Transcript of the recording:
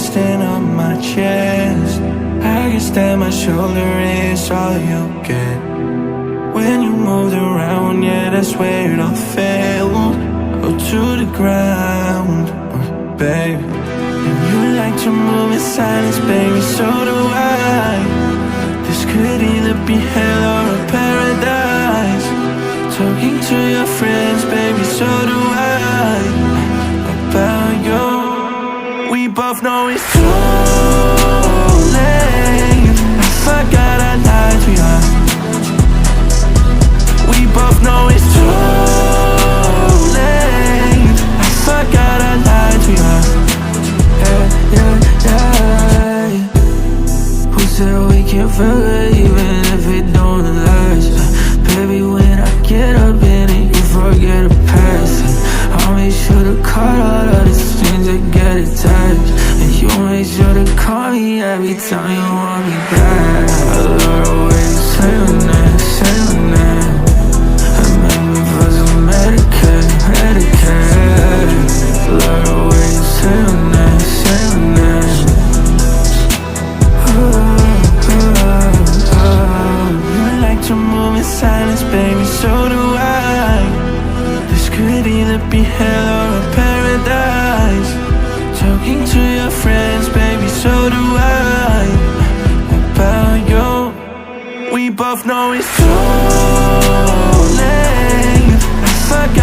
resting on my chest. I guess that my shoulder is all you get. When you moved around, yeah, that's where it all fell. Oh, to the ground, baby. And you like to move in silence, baby, so do I. This could either be hell or a paradise. Talking to your friends, baby, so do I. About you, we both know it's too late. I forgot I lied to you. We both know it's too late. I forgot I lied to you. Yeah. Who said we can't feel good even if it don't last? Baby, when I get up in it, you forget the past. I'll make sure to cut all of the strings that get attached. And you make sure to call me every time you want me back. I love the way you say my name, say my name. And make me feel so Medicaid. Love the way you say my name, say my name. You like to move in silence, baby, so do I. This could either be hell or a paradise. Talking to your friends, baby, so do I. About you, we both know it's too late. I forgot